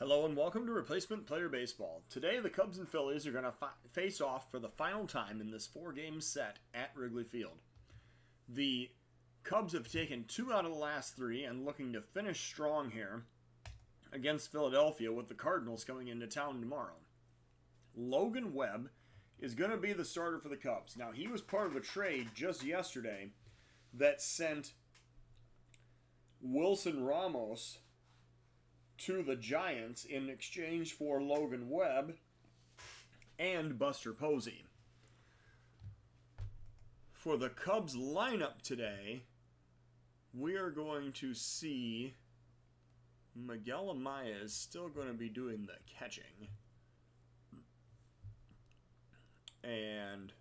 Hello and welcome to Replacement Player Baseball. Today the Cubs and Phillies are going to face off for the final time in this 4-game set at Wrigley Field. The Cubs have taken 2 out of the last 3 and looking to finish strong here against Philadelphia, with the Cardinals coming into town tomorrow. Logan Webb is going to be the starter for the Cubs. Now, he was part of a trade just yesterday that sent Wilson Ramos to the Giants in exchange for Logan Webb and Buster Posey. For the Cubs lineup today, we are going to see Miguel Amaya is still going to be doing the catching. And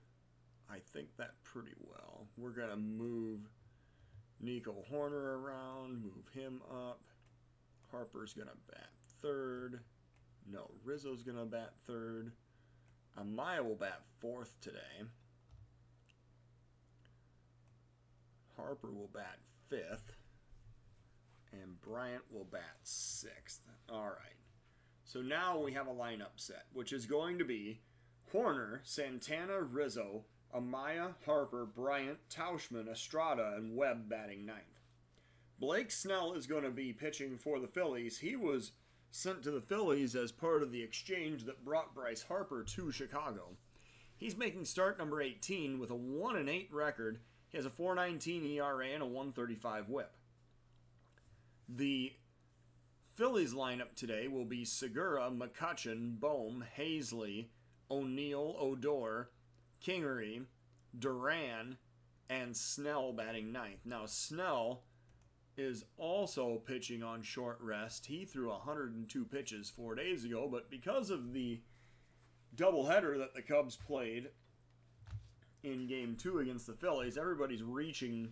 I think that pretty well. We're going to move Nico Horner around, move him up. Harper's going to bat third. No, Rizzo's going to bat third. Amaya will bat fourth today. Harper will bat fifth. And Bryant will bat sixth. All right. So now we have a lineup set, which is going to be Horner, Santana, Rizzo, Amaya, Harper, Bryant, Tauchman, Estrada, and Webb batting ninth. Blake Snell is going to be pitching for the Phillies. He was sent to the Phillies as part of the exchange that brought Bryce Harper to Chicago. He's making start number 18 with a 1-8 record. He has a 4.19 ERA and a 1.35 WHIP. The Phillies lineup today will be Segura, McCutchen, Bohm, Hazley, O'Neill, Odor, Kingery, Duran, and Snell batting ninth. Now, Snell is also pitching on short rest. He threw 102 pitches 4 days ago, but because of the doubleheader that the Cubs played in Game 2 against the Phillies, everybody's reaching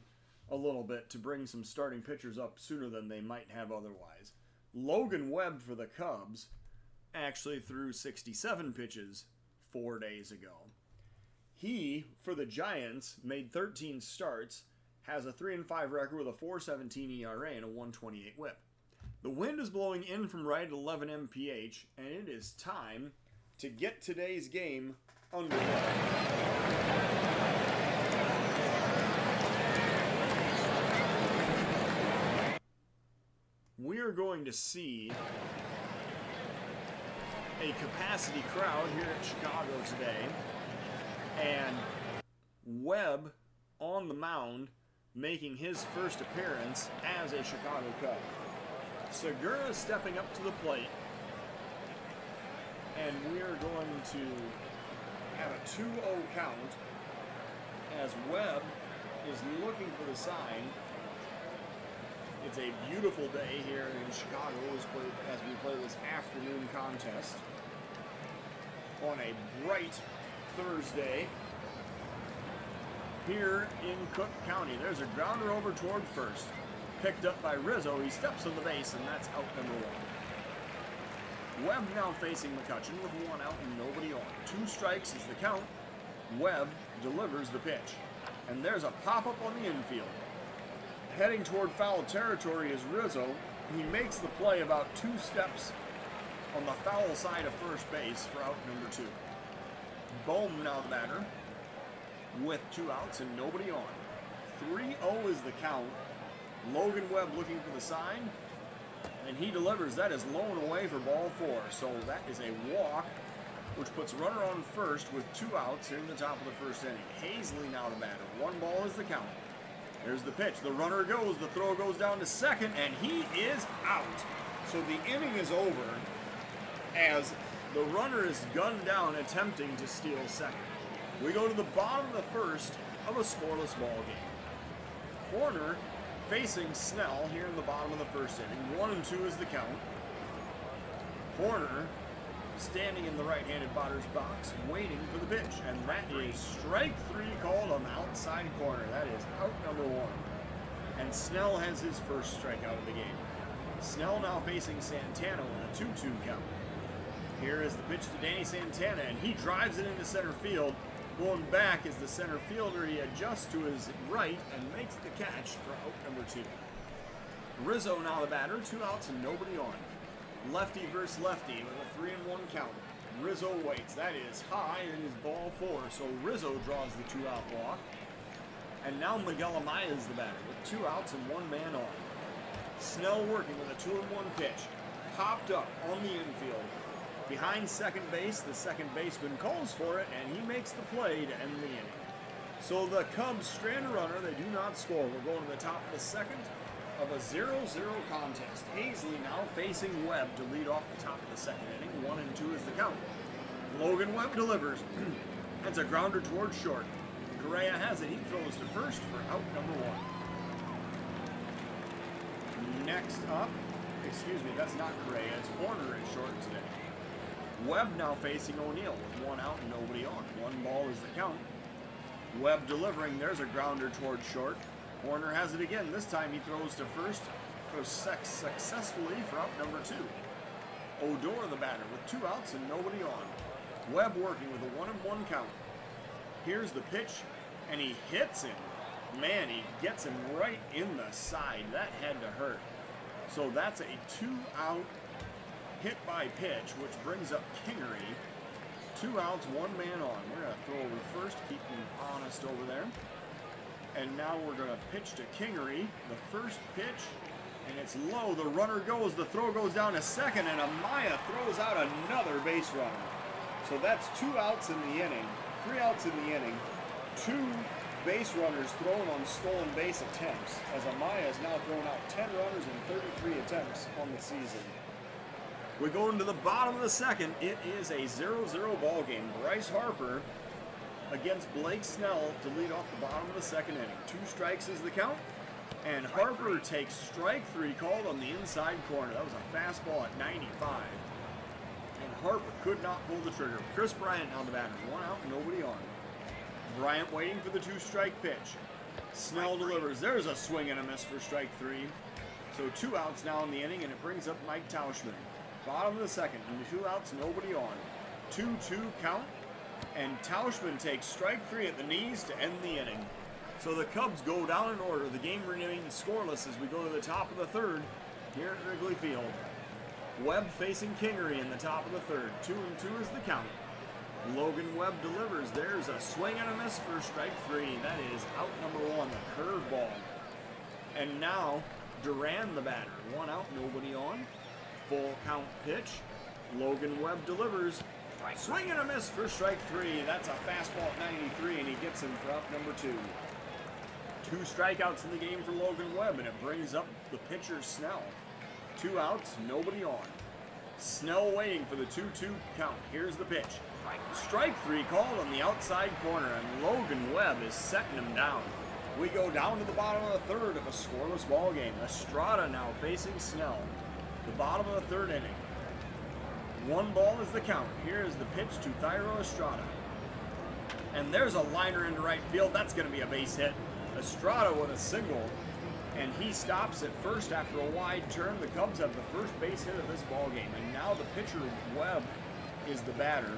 a little bit to bring some starting pitchers up sooner than they might have otherwise. Logan Webb for the Cubs actually threw 67 pitches 4 days ago. He, for the Giants, made 13 starts, has a 3-5 record with a 4.17 ERA and a 1.28 WHIP. The wind is blowing in from right at 11 mph, and it is time to get today's game underway. We are going to see a capacity crowd here at Chicago today, and Webb on the mound making his first appearance as a Chicago Cub. Segura stepping up to the plate, and we are going to have a 2-0 count as Webb is looking for the sign. It's a beautiful day here in Chicago as we play this afternoon contest on a bright Thursday here in Cook County. There's a grounder over toward first, picked up by Rizzo. He steps on the base, and that's out number 1. Webb now facing McCutchen with 1 out and nobody on. 2 strikes is the count. Webb delivers the pitch, and there's a pop-up on the infield. Heading toward foul territory is Rizzo. He makes the play about 2 steps on the foul side of first base for out number 2. Bohm now the batter with 2 outs and nobody on. 3-0 is the count. Logan Webb looking for the sign, and he delivers. That is low and away for ball 4. So that is a walk, which puts runner on first with 2 outs here in the top of the first inning. Hazley now the batter. 1 ball is the count. There's the pitch. The runner goes. The throw goes down to second, and he is out. So the inning is over as the runner is gunned down attempting to steal second. We go to the bottom of the first of a scoreless ball game. Horner facing Snell here in the bottom of the first inning. 1-2 is the count. Horner standing in the right-handed batter's box, waiting for the pitch. And that is strike 3 called on the outside corner. That is out number 1. And Snell has his first strikeout of the game. Snell now facing Santana with a 2-2 count. Here is the pitch to Danny Santana, and he drives it into center field. Going back is the center fielder. He adjusts to his right and makes the catch for out number 2. Rizzo now the batter, 2 outs and nobody on. Lefty versus lefty with a 3-1 count. Rizzo waits. That is high and is ball 4. So Rizzo draws the 2-out walk. And now Miguel Amaya is the batter with 2 outs and 1 man on. Snell working with a 2-1 pitch. Popped up on the infield. Behind second base, the second baseman calls for it, and he makes the play to end the inning. So the Cubs strand a runner. They do not score. We're going to the top of the second of a 0-0 contest. Hazley now facing Webb to lead off the top of the second inning. 1-2 is the count. Logan Webb delivers. That's a grounder towards short. Correa has it. He throws to first for out number 1. Next up, excuse me, that's not Correa. It's Horner at short today. Webb now facing O'Neill with 1 out and nobody on. 1 ball is the count. Webb delivering. There's a grounder towards short. Horner has it again. This time he throws to first. Throws successfully for out number 2. Odor the batter with 2 outs and nobody on. Webb working with a 1-1 count. Here's the pitch, and he hits him. Man, he gets him right in the side. That had to hurt. So that's a 2-out hit by pitch, which brings up Kingery. 2 outs, 1 man on. We're going to throw over first, keep him honest over there. And now we're going to pitch to Kingery. The first pitch, and it's low. The runner goes. The throw goes down to second, and Amaya throws out another base runner. So that's 2 outs in the inning. 3 outs in the inning. 2 base runners thrown on stolen base attempts, as Amaya has now thrown out 10 runners in 33 attempts on the season. We go into the bottom of the second. It is a 0-0 ball game. Bryce Harper against Blake Snell to lead off the bottom of the second inning. 2 strikes is the count, and Harper takes strike 3 called on the inside corner. That was a fastball at 95, and Harper could not pull the trigger. Chris Bryant now the batter. 1 out, nobody on. Bryant waiting for the 2-strike pitch. Snell delivers. There's a swing and a miss for strike 3. So 2 outs now in the inning, and it brings up Mike Tauschman. Bottom of the second, and 2 outs, nobody on. 2-2 count, and Tauschman takes strike 3 at the knees to end the inning. So the Cubs go down in order. The game remains scoreless as we go to the top of the third here at Wrigley Field. Webb facing Kingery in the top of the third. 2-2 is the count. Logan Webb delivers. There's a swing and a miss for strike 3. That is out number 1, the curveball. And now Duran the batter. 1 out, nobody on. Full count pitch. Logan Webb delivers. Swing and a miss for strike 3. That's a fastball at 93, and he gets him for out number 2. 2 strikeouts in the game for Logan Webb, and it brings up the pitcher Snell. 2 outs, nobody on. Snell waiting for the 2-2 count. Here's the pitch. Strike 3 called on the outside corner, and Logan Webb is setting him down. We go down to the bottom of the third of a scoreless ball game. Estrada now facing Snell. The bottom of the third inning. 1 ball is the count. Here is the pitch to Thairo Estrada. And there's a liner into right field. That's going to be a base hit. Estrada with a single, and he stops at first after a wide turn. The Cubs have the first base hit of this ball game, and now the pitcher Webb is the batter.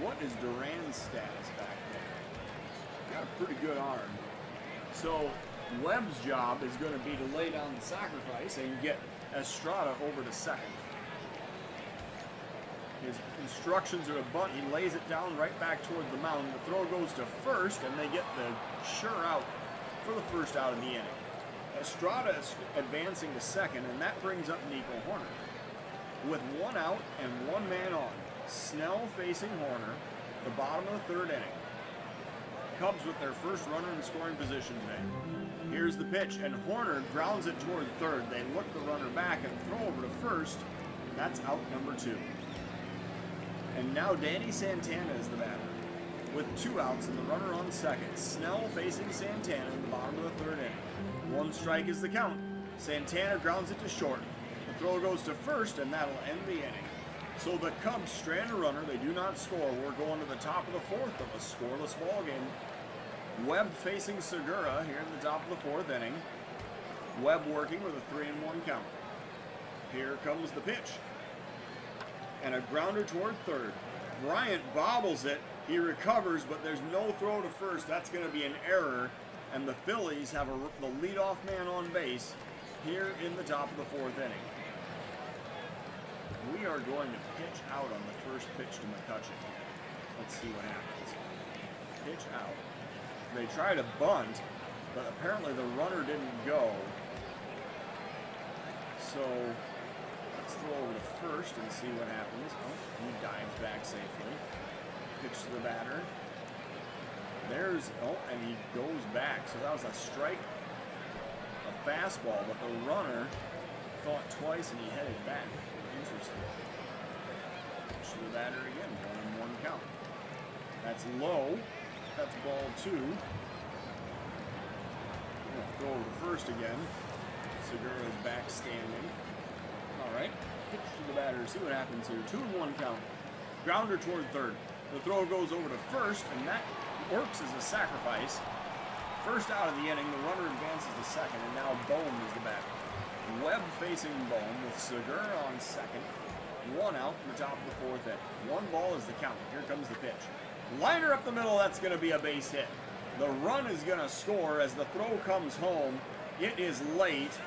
What is Duran's status back there? Got a pretty good arm. So Webb's job is going to be to lay down the sacrifice and get Estrada over to second. His instructions are to bunt. He lays it down right back toward the mound. The throw goes to first, and they get the sure out for the first out of the inning. Estrada is advancing to second, and that brings up Nico Horner. With 1 out and 1 man on, Snell facing Horner, the bottom of the third inning. Cubs with their first runner in scoring position today. Here's the pitch, and Horner grounds it toward third. They look the runner back and throw over to first. That's out number 2. And now Danny Santana is the batter. With 2 outs and the runner on second. Snell facing Santana in the bottom of the third inning. 1 strike is the count. Santana grounds it to short. The throw goes to first, and that'll end the inning. So the Cubs strand a runner. They do not score. We're going to the top of the fourth of a scoreless ball game. Webb facing Segura here in the top of the 4th inning. Webb working with a 3-1 count. Here comes the pitch. And a grounder toward third. Bryant bobbles it. He recovers, but there's no throw to first. That's going to be an error. And the Phillies have the leadoff man on base here in the top of the 4th inning. are going to pitch out on the first pitch to McCutcheon. Let's see what happens. Pitch out. They try to bunt, but apparently the runner didn't go. So let's throw over to first and see what happens. Oh, he dives back safely. Pitch to the batter. There's, oh, and he goes back. So that was a strike, a fastball, but the runner thought twice and he headed back. Interesting. Pitch to the batter again, 1-1 count. That's low. That's ball 2. We'll throw over to first again. Segura is back standing. All right. Pitch to the batter. See what happens here. 2-1 count. Grounder toward third. The throw goes over to first, and that works as a sacrifice. First out of the inning, the runner advances to second, and now Bohm is the batter. Webb facing Bohm with Segura on second. 1 out from the top of the 4th inning. 1 ball is the count. Here comes the pitch. Liner up the middle, that's going to be a base hit. The run is going to score as the throw comes home. It is late,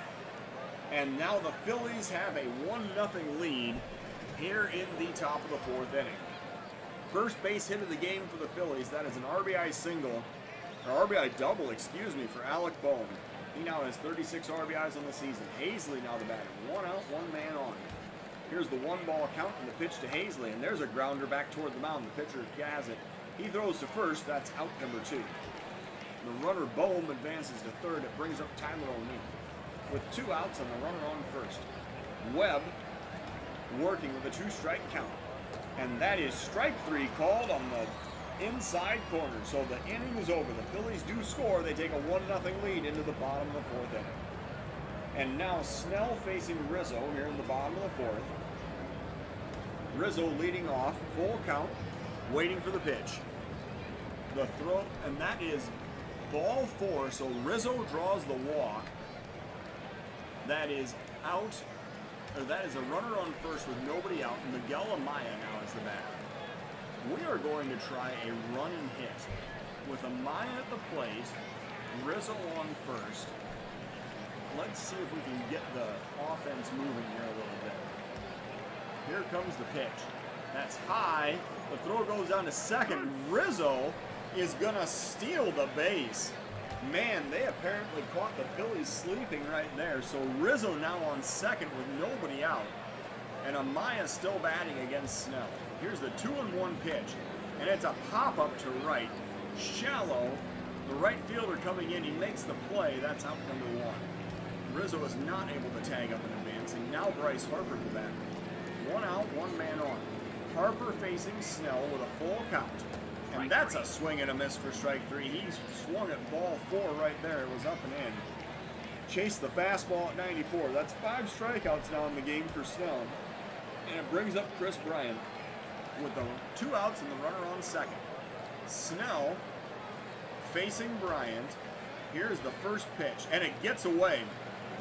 and now the Phillies have a 1-0 lead here in the top of the 4th inning. First base hit of the game for the Phillies. That is an RBI single, or RBI double, excuse me, for Alec Bohm. He now has 36 RBIs on the season. Hazley now the batter. 1 out, 1 man on. Here's the 1 ball count and the pitch to Hazley, and there's a grounder back toward the mound. The pitcher has it. He throws to first. That's out number 2. The runner Bohm advances to third. It brings up Tyler O'Neill with 2 outs and the runner on first. Webb working with a 2-strike count, and that is strike 3 called on the inside corner. So the inning is over. The Phillies do score. They take a 1-0 lead into the bottom of the 4th inning. And now Snell facing Rizzo here in the bottom of the 4th. Rizzo leading off, full count, waiting for the pitch. The throw, and that is ball 4, so Rizzo draws the walk. That is out, or that is a runner on first with nobody out. Miguel Amaya now is the batter. We are going to try a running hit with Amaya at the plate, Rizzo on first. Let's see if we can get the offense moving here a little bit. Here comes the pitch. That's high. The throw goes down to second. Rizzo is going to steal the base. Man, they apparently caught the Phillies sleeping right there. So Rizzo now on second with nobody out. And Amaya still batting against Snell. Here's the 2-1 pitch. And it's a pop-up to right. Shallow. The right fielder coming in. He makes the play. That's out number 1. Rizzo is not able to tag up in advancing. Now Bryce Harper to bat. 1 out, 1 man on. Harper facing Snell with a full count. And that's a swing and a miss for strike 3. He swung at ball 4 right there. It was up and in. Chased the fastball at 94. That's 5 strikeouts now in the game for Snell. And it brings up Chris Bryant with the 2 outs and the runner on second. Snell facing Bryant. Here's the first pitch, and it gets away.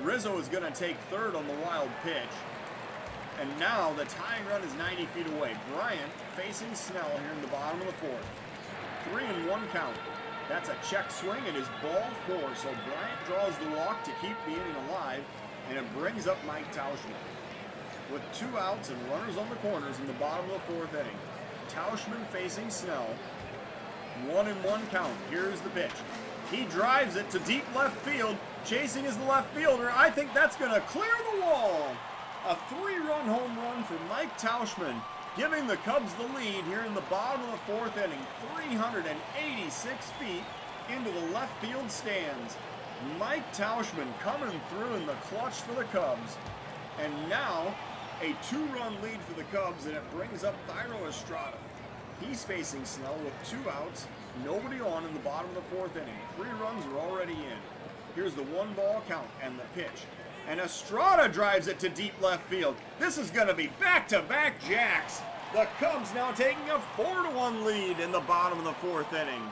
Rizzo is going to take third on the wild pitch. And now the tying run is 90 feet away. Bryant facing Snell here in the bottom of the 4th. 3-1 count. That's a check swing. It is ball 4. So Bryant draws the walk to keep the inning alive, and it brings up Mike Tauschman. With 2 outs and runners on the corners in the bottom of the 4th inning. Tauschman facing Snell. 1-1 count. Here's the pitch. He drives it to deep left field. Chasing is the left fielder. I think that's going to clear the wall. A 3-run home run for Mike Tauschman, giving the Cubs the lead here in the bottom of the 4th inning. 386 feet into the left field stands. Mike Tauschman coming through in the clutch for the Cubs. And now a 2-run lead for the Cubs, and it brings up Thairo Estrada. He's facing Snell with 2 outs, nobody on in the bottom of the 4th inning. 3 runs are already in. Here's the 1 ball count and the pitch. And Estrada drives it to deep left field. This is going to be back-to-back jacks. The Cubs now taking a 4-1 lead in the bottom of the 4th inning.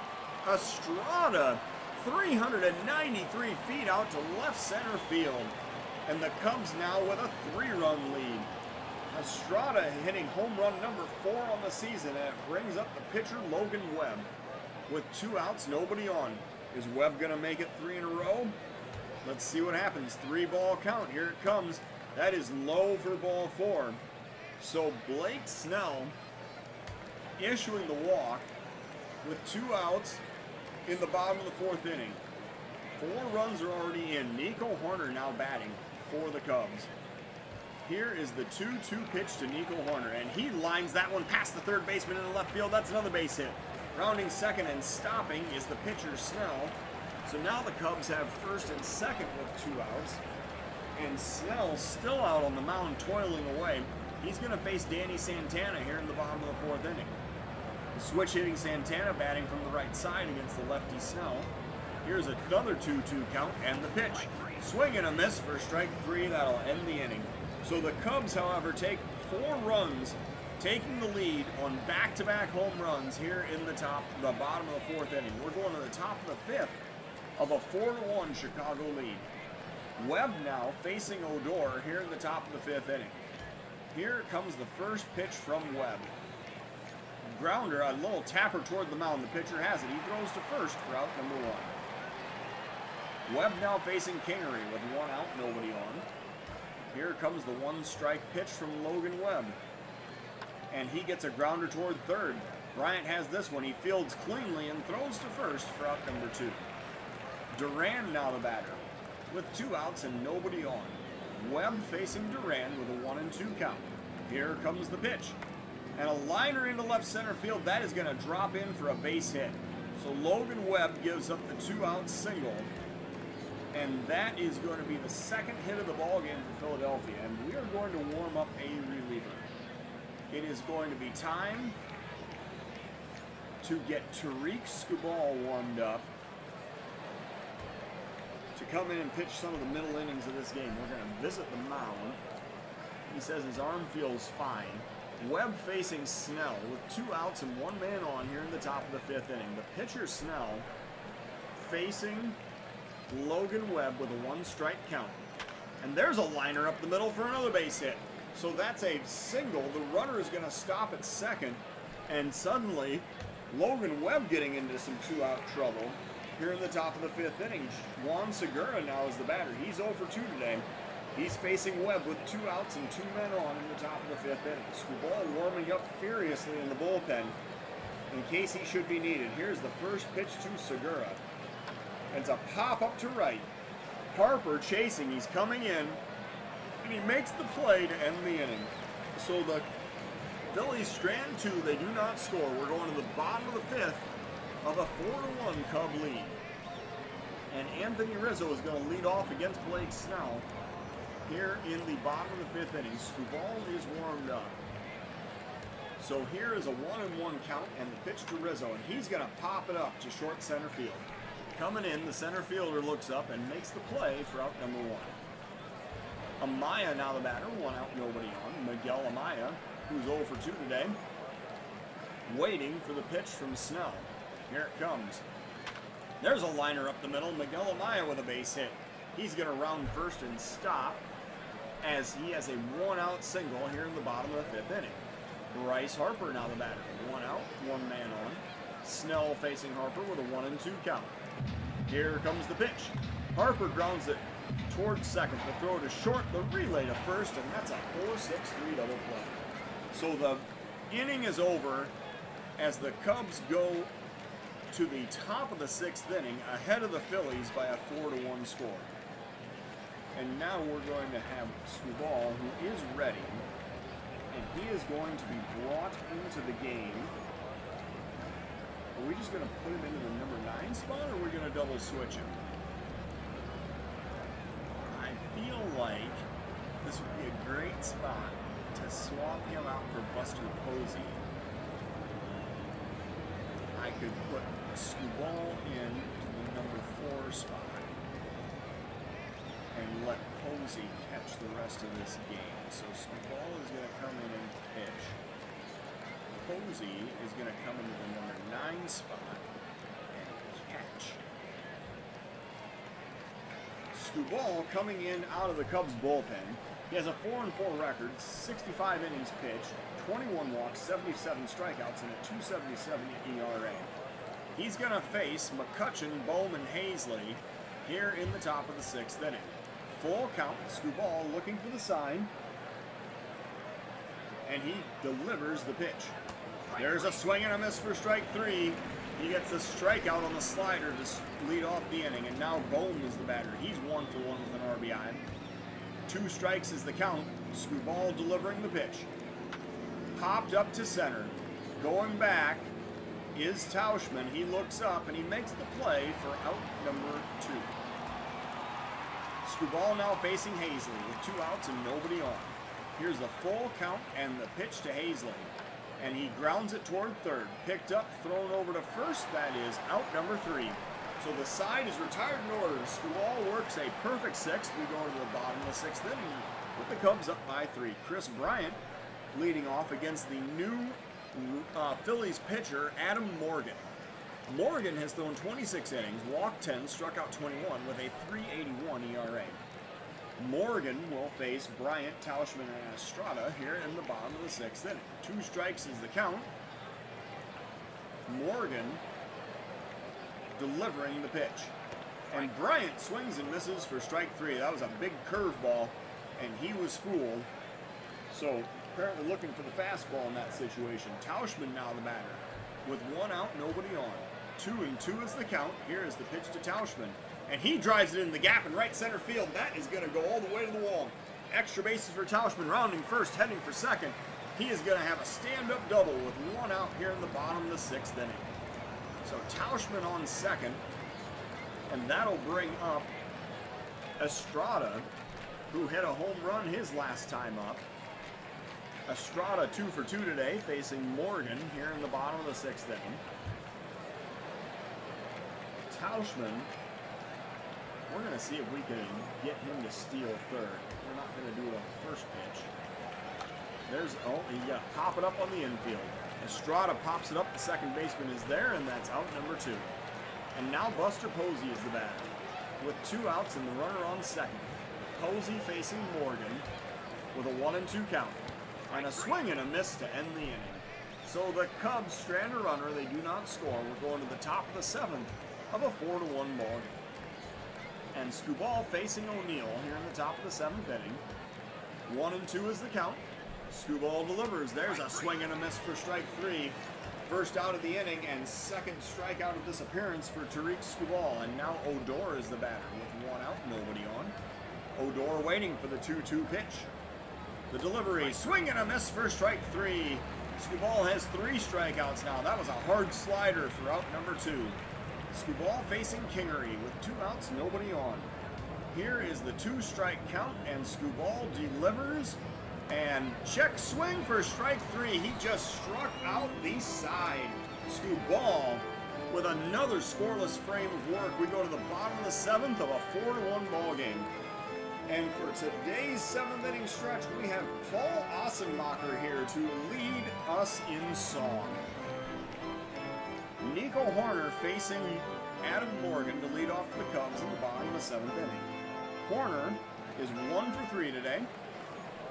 Estrada, 393 feet out to left center field. And the Cubs now with a 3-run lead. Estrada hitting home run number 4 on the season, and it brings up the pitcher Logan Webb. With 2 outs, nobody on. Is Webb going to make it 3 in a row? Let's see what happens. 3-ball count. Here it comes. That is low for ball 4. So Blake Snell issuing the walk with 2 outs in the bottom of the 4th inning. 4 runs are already in. Nico Horner now batting for the Cubs. Here is the 2-2 pitch to Nico Horner, and he lines that one past the third baseman in the left field. That's another base hit. Rounding second and stopping is the pitcher Snell. So now the Cubs have first and second with 2 outs. And Snell still out on the mound toiling away. He's going to face Danny Santana here in the bottom of the 4th inning. The switch hitting Santana batting from the right side against the lefty Snell. Here's another 2-2 count and the pitch. Swing and a miss for strike 3. That'll end the inning. So the Cubs, however, take 4 runs, taking the lead on back-to-back home runs here in the bottom of the 4th inning. We're going to the top of the 5th of a 4-1 Chicago lead. Webb now facing Odor here in the top of the 5th inning. Here comes the first pitch from Webb. Grounder, a little tapper toward the mound. The pitcher has it. He throws to first for out number 1. Webb now facing Kingery with 1 out, nobody on. Here comes the 1-strike pitch from Logan Webb. And he gets a grounder toward third. Bryant has this one. He fields cleanly and throws to first for out number 2. Duran now the batter with 2 outs and nobody on. Webb facing Duran with a 1-2 count. Here comes the pitch. And a liner into left center field. That is going to drop in for a base hit. So Logan Webb gives up the 2-out single. And that is going to be the second hit of the ball game for Philadelphia. And we are going to warm up a reliever. It is going to be time to get Tariq Skubal warmed up to come in and pitch some of the middle innings of this game. We're going to visit the mound. He says his arm feels fine. Webb facing Snell with 2 outs and 1 man on here in the top of the 5th inning. The pitcher Snell facing Logan Webb with a 1-strike count. And there's a liner up the middle for another base hit. So that's a single. The runner is going to stop at second. And suddenly, Logan Webb getting into some 2-out trouble here in the top of the 5th inning. Juan Segura now is the batter. He's 0 for 2 today. He's facing Webb with 2 outs and 2 men on in the top of the 5th inning. Skubal warming up furiously in the bullpen in case he should be needed. Here's the first pitch to Segura. It's a pop up to right. Harper chasing. He's coming in. And he makes the play to end the inning. So the Phillies strand 2. They do not score. We're going to the bottom of the 5th of a 4-1 Cub lead. And Anthony Rizzo is going to lead off against Blake Snell here in the bottom of the 5th inning. Skubal is warmed up. So here is a 1-1 count and the pitch to Rizzo. And he's going to pop it up to short center field. Coming in, the center fielder looks up and makes the play for out number 1. Amaya now the batter, 1 out, nobody on. Miguel Amaya, who's 0 for 2 today, waiting for the pitch from Snell. Here it comes. There's a liner up the middle. Miguel Amaya with a base hit. He's going to round first and stop as he has a 1-out single here in the bottom of the 5th inning. Bryce Harper now the batter, 1 out, 1 man on. Snell facing Harper with a 1-2 count. Here comes the pitch. Harper grounds it towards second. The throw to short, the relay to first, and that's a 4-6-3 double play. So the inning is over as the Cubs go to the top of the 6th inning ahead of the Phillies by a 4-1 score. And now we're going to have Skubal, who is ready, and he is going to be brought into the game. Are we just going to put him into the number 9 spot, or are we going to double switch him? I feel like this would be a great spot to swap him out for Buster Posey. I could put Skubal in to the number 4 spot and let Posey catch the rest of this game. So Skubal is going to come in and pitch. Posey is going to come into the number 9 spot and catch. Skubal coming in out of the Cubs bullpen. He has a 4-4 record, 65 innings pitched, 21 walks, 77 strikeouts, and a 2.77 ERA. He's going to face McCutchen, Bowman, Hazley here in the top of the 6th inning. Full count, Skubal looking for the sign. and he delivers the pitch. There's a swing and a miss for strike 3. He gets a strikeout on the slider to lead off the inning, and now Bohm is the batter. He's 1 for 1 with an RBI. 2 strikes is the count. Skubal delivering the pitch. Popped up to center. Going back is Tauschman. He looks up and he makes the play for out number 2. Skubal now facing Hazley with 2 outs and nobody on. Here's the full count and the pitch to Hazley. And he grounds it toward third. Picked up, thrown over to first. That is out number 3. So the side is retired in order. Skubal works a perfect 6th. We go to the bottom of the 6th inning with the Cubs up by 3. Chris Bryant leading off against the new Phillies pitcher, Adam Morgan. Morgan has thrown 26 innings, walked 10, struck out 21 with a .381 ERA. Morgan will face Bryant, Tauschman, and Estrada here in the bottom of the 6th inning. 2 strikes is the count. Morgan delivering the pitch. And Bryant swings and misses for strike 3. That was a big curveball, and he was fooled. So apparently looking for the fastball in that situation. Tauschman now the batter. With 1 out, nobody on. 2-2 is the count. Here is the pitch to Tauschman. And he drives it in the gap in right center field. That is going to go all the way to the wall. Extra bases for Tauschman, rounding first, heading for second. He is going to have a stand-up double with 1 out here in the bottom of the 6th inning. So Tauschman on second. And that'll bring up Estrada, who hit a home run his last time up. Estrada 2 for 2 today, facing Morgan here in the bottom of the 6th inning. Tauschman, we're going to see if we can get him to steal third. We're not going to do it on the first pitch. There's, oh, you got to pop it up on the infield. Estrada pops it up, the second baseman is there, and that's out number 2. And now Buster Posey is the batter, with 2 outs and the runner on second. Posey facing Morgan with a 1-2 count. And a swing and a miss to end the inning. So the Cubs strand a runner, they do not score. We're going to the top of the 7th of a 4-1 ball game. And Skubal facing O'Neill here in the top of the 7th inning. 1-2 is the count. Skubal delivers. There's a swing and a miss for strike 3. First out of the inning and second strikeout of this appearance for Tariq Skubal. And now Odor is the batter with 1 out, nobody on. Odor waiting for the 2-2 pitch. The delivery, swing and a miss for strike 3. Skubal has 3 strikeouts now. That was a hard slider for out number 2. Skubal facing Kingery with 2 outs, nobody on. Here is the 2-strike count, and Skubal delivers. And check swing for strike 3. He just struck out the side. Skubal with another scoreless frame of work. We go to the bottom of the 7th of a 4-1 ball game. And for today's 7th inning stretch, we have Paul Ossenmacher here to lead us in song. Nico Horner facing Adam Morgan to lead off the Cubs in the bottom of the 7th inning. Horner is 1 for 3 today,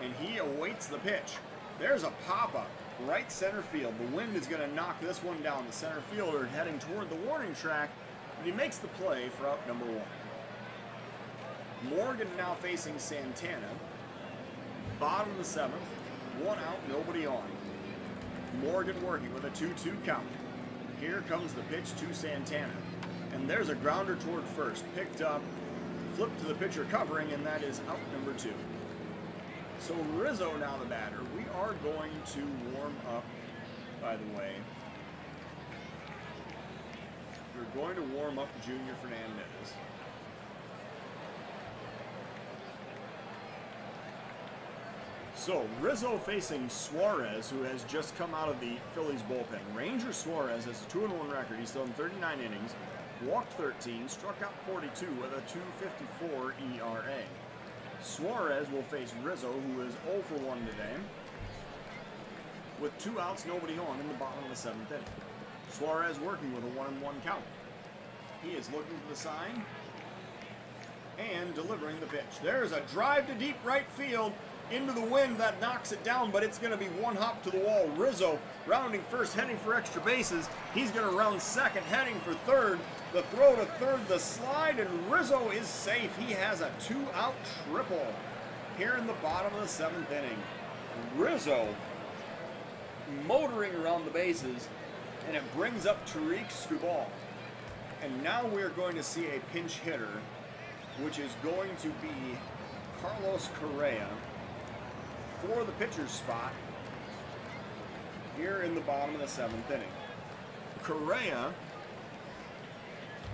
and he awaits the pitch. There's a pop-up, right center field. The wind is going to knock this one down. The center fielder heading toward the warning track, and he makes the play for out number 1. Morgan now facing Santana. Bottom of the 7th. 1 out, nobody on. Morgan working with a 2-2 count. Here comes the pitch to Santana. And there's a grounder toward first. Picked up, flipped to the pitcher covering, and that is out number 2. So Rizzo now the batter. We are going to warm up, by the way. We're going to warm up Junior Fernandez. So, Rizzo facing Suarez, who has just come out of the Phillies bullpen. Ranger Suarez has a 2-1 record. He's thrown 39 innings, walked 13, struck out 42 with a .254 ERA. Suarez will face Rizzo, who is 0 for 1 today, with 2 outs, nobody on in the bottom of the 7th inning. Suarez working with a 1-1 count. He is looking for the sign and delivering the pitch. There's a drive to deep right field. Into the wind, that knocks it down, but it's going to be 1 hop to the wall. Rizzo rounding first, heading for extra bases. He's going to round second, heading for third. The throw to third, the slide, and Rizzo is safe. He has a 2-out triple here in the bottom of the 7th inning. Rizzo motoring around the bases, and it brings up Tariq Skubal. And now we're going to see a pinch hitter, which is going to be Carlos Correa for the pitcher's spot here in the bottom of the 7th inning. Correa,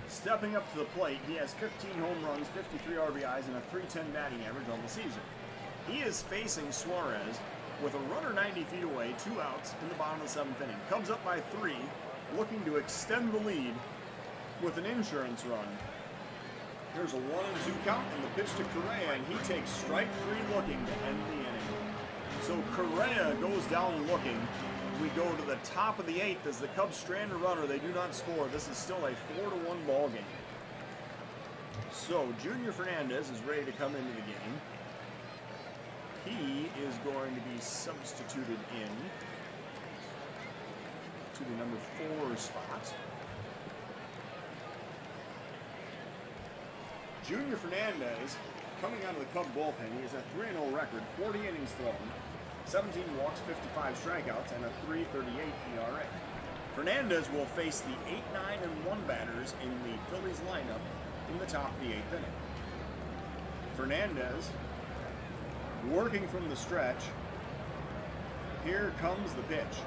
stepping up to the plate, he has 15 home runs, 53 RBIs, and a .310 batting average on the season. He is facing Suarez with a runner 90 feet away, 2 outs in the bottom of the 7th inning. Cubs up by 3, looking to extend the lead with an insurance run. Here's a 1-2 count and the pitch to Correa, and he takes strike 3 looking to end the inning. So Correa goes down looking. We go to the top of the 8th as the Cubs strand a runner. They do not score. This is still a 4-1 ball game. So Junior Fernandez is ready to come into the game. He is going to be substituted in to the number 4 spot. Junior Fernandez, coming out of the Cub bullpen, he has a 3-0 record, 40 innings thrown, 17 walks, 55 strikeouts, and a .338 ERA. Fernandez will face the 8, 9, and 1 batters in the Phillies lineup in the top of the 8th inning. Fernandez working from the stretch. Here comes the pitch.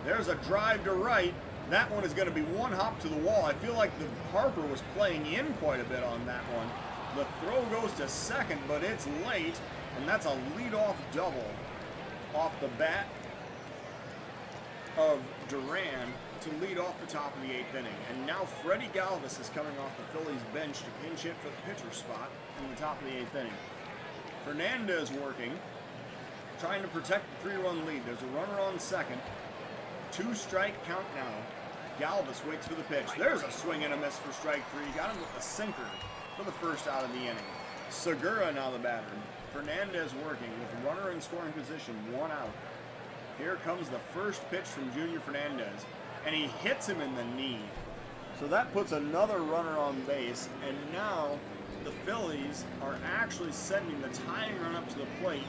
There's a drive to right. That one is going to be one hop to the wall. I feel like the Harper was playing in quite a bit on that one. The throw goes to second, but it's late, and that's a leadoff double off the bat of Duran to lead off the top of the 8th inning. And now Freddie Galvis is coming off the Phillies bench to pinch hit for the pitcher spot in the top of the 8th inning. Fernandez working, trying to protect the 3-run lead. There's a runner on second. 2-strike count now. Galvis waits for the pitch. There's a swing and a miss for strike 3. Got him with a sinker for the first out of the inning. Segura now the batter. Fernandez working with runner in scoring position, 1 out. Here comes the first pitch from Junior Fernandez, and he hits him in the knee. So that puts another runner on base, and now the Phillies are actually sending the tying run up to the plate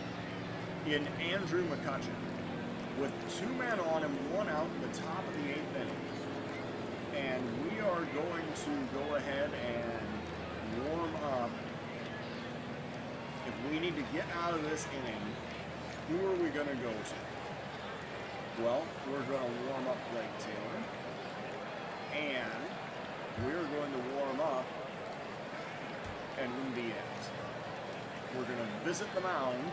in Andrew McCutchen, with 2 men on him, 1 out at the top of the 8th inning. And we are going to go ahead and warm up. If we need to get out of this inning, who are we going to go to? Well, we're going to warm up Blake Taylor. And we're going to warm up Edwin Diaz. We're going to visit the mound.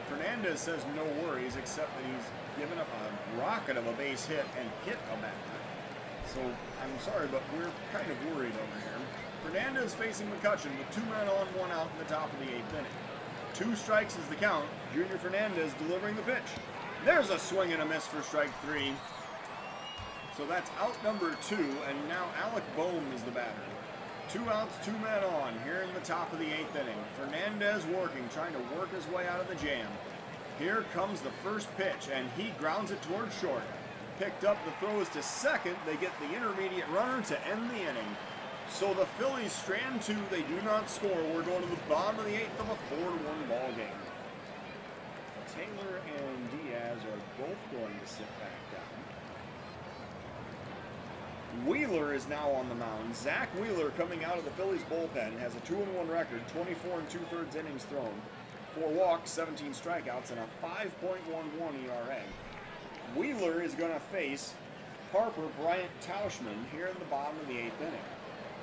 Fernandez says no worries, except that he's given up a rocket of a base hit and hit a batter. So I'm sorry, but we're kind of worried over here. Fernandez facing McCutchen with 2 men on, 1 out in the top of the 8th inning. 2 strikes is the count. Junior Fernandez delivering the pitch. There's a swing and a miss for strike 3. So that's out number 2, and now Alec Bohm is the batter. 2 outs, 2 men on here in the top of the 8th inning. Fernandez working, trying to work his way out of the jam. Here comes the first pitch, and he grounds it towards short. Picked up, the throw is to second. They get the intermediate runner to end the inning. So the Phillies strand 2, they do not score. We're going to the bottom of the 8th of a 4-1 ball game. Taylor and Diaz are both going to sit back down. Wheeler is now on the mound. Zach Wheeler, coming out of the Phillies bullpen, has a 2-1 record, 24 2/3 innings thrown, 4 walks, 17 strikeouts, and a 5.11 ERA. Wheeler is going to face Harper Bryant Tauschman here in the bottom of the 8th inning.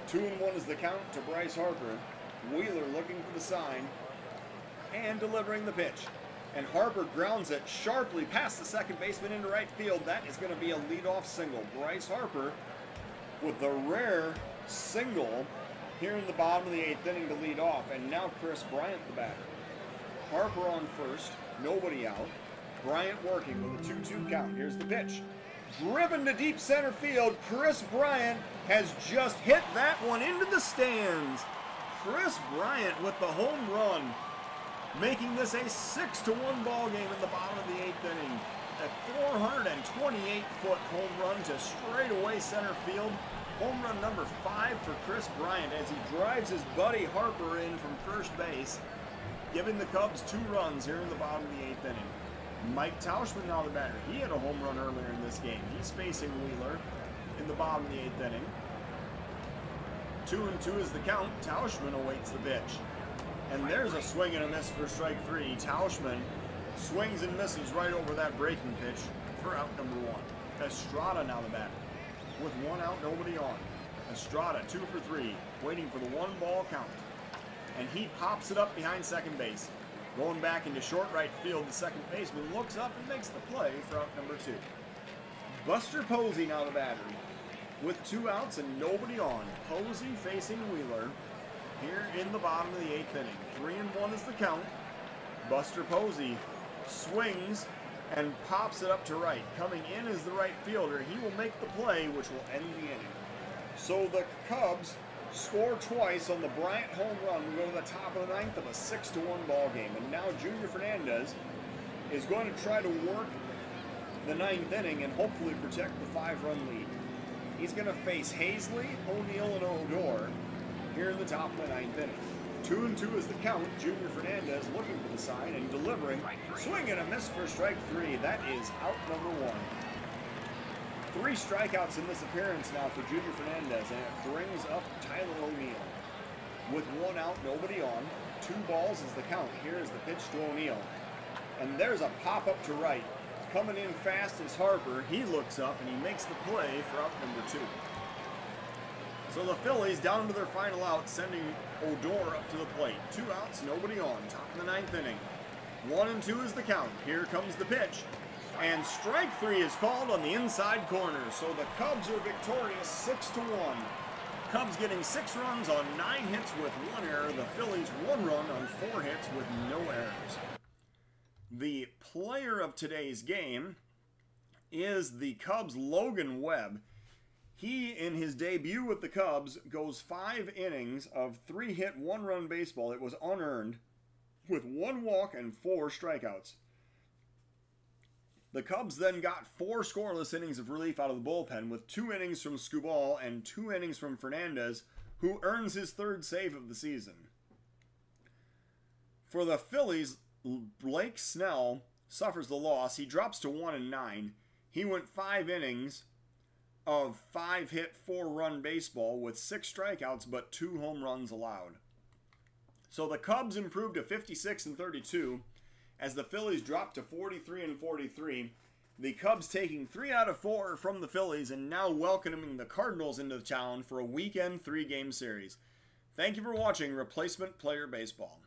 2-1 is the count to Bryce Harper. Wheeler looking for the sign and delivering the pitch. And Harper grounds it sharply past the second baseman into right field. That is going to be a leadoff single. Bryce Harper with the rare single here in the bottom of the 8th inning to lead off. And now Chris Bryant the batter. Harper on first, nobody out. Bryant working with a 2-2 count. Here's the pitch. Driven to deep center field. Chris Bryant has just hit that one into the stands. Chris Bryant with the home run, making this a 6-1 ball game in the bottom of the 8th inning. A 428-foot home run to straightaway center field. Home run number 5 for Chris Bryant as he drives his buddy Harper in from first base, giving the Cubs 2 runs here in the bottom of the 8th inning. Mike Tauschman now the batter. He had a home run earlier in this game. He's facing Wheeler in the bottom of the 8th inning. 2-2 is the count. Tauschman awaits the pitch. And there's a swing and a miss for strike 3. Tauschman swings and misses right over that breaking pitch for out number 1. Estrada now the batter. With 1 out, nobody on. Estrada 2 for 3, waiting for the 1-ball count. And he pops it up behind second base. Going back into short right field, the second baseman looks up and makes the play for out number 2. Buster Posey now the batter. With 2 outs and nobody on. Posey facing Wheeler here in the bottom of the 8th inning. 3-1 is the count. Buster Posey swings and pops it up to right. Coming in is the right fielder. He will make the play, which will end the inning. So the Cubs score twice on the Bryant home run. We go to the top of the 9th of a 6-1 ball game. And now Junior Fernandez is going to try to work the 9th inning and hopefully protect the 5-run lead. He's going to face Hazley, O'Neill, and Odor here in the top of the 9th inning. 2-2 is the count. Junior Fernandez looking for the sign and delivering. Swing and a miss for strike 3. That is out number 1. 3 strikeouts in this appearance now for Junior Fernandez, and it brings up Tyler O'Neill. With 1 out, nobody on. 2 balls is the count. Here is the pitch to O'Neill. And there's a pop-up to right. Coming in fast is Harper. He looks up and he makes the play for out number 2. So the Phillies down to their final out, sending Odor up to the plate. 2 outs, nobody on. Top of the 9th inning. 1-2 is the count. Here comes the pitch. And strike 3 is called on the inside corner. So the Cubs are victorious 6-1. Cubs getting 6 runs on 9 hits with 1 error. The Phillies 1 run on 4 hits with no errors. The player of today's game is the Cubs' Logan Webb. He, in his debut with the Cubs, goes 5 innings of 3-hit, 1-run baseball. It was unearned with 1 walk and 4 strikeouts. The Cubs then got 4 scoreless innings of relief out of the bullpen with 2 innings from Skubal and 2 innings from Fernandez, who earns his 3rd save of the season. For the Phillies, Blake Snell suffers the loss. He drops to 1-9. He went 5 innings of 5-hit, 4-run baseball with 6 strikeouts but 2 home runs allowed. So the Cubs improved to 56-32 as the Phillies dropped to 43-43. The Cubs taking 3 out of 4 from the Phillies and now welcoming the Cardinals into town for a weekend 3-game series. Thank you for watching Replacement Player Baseball.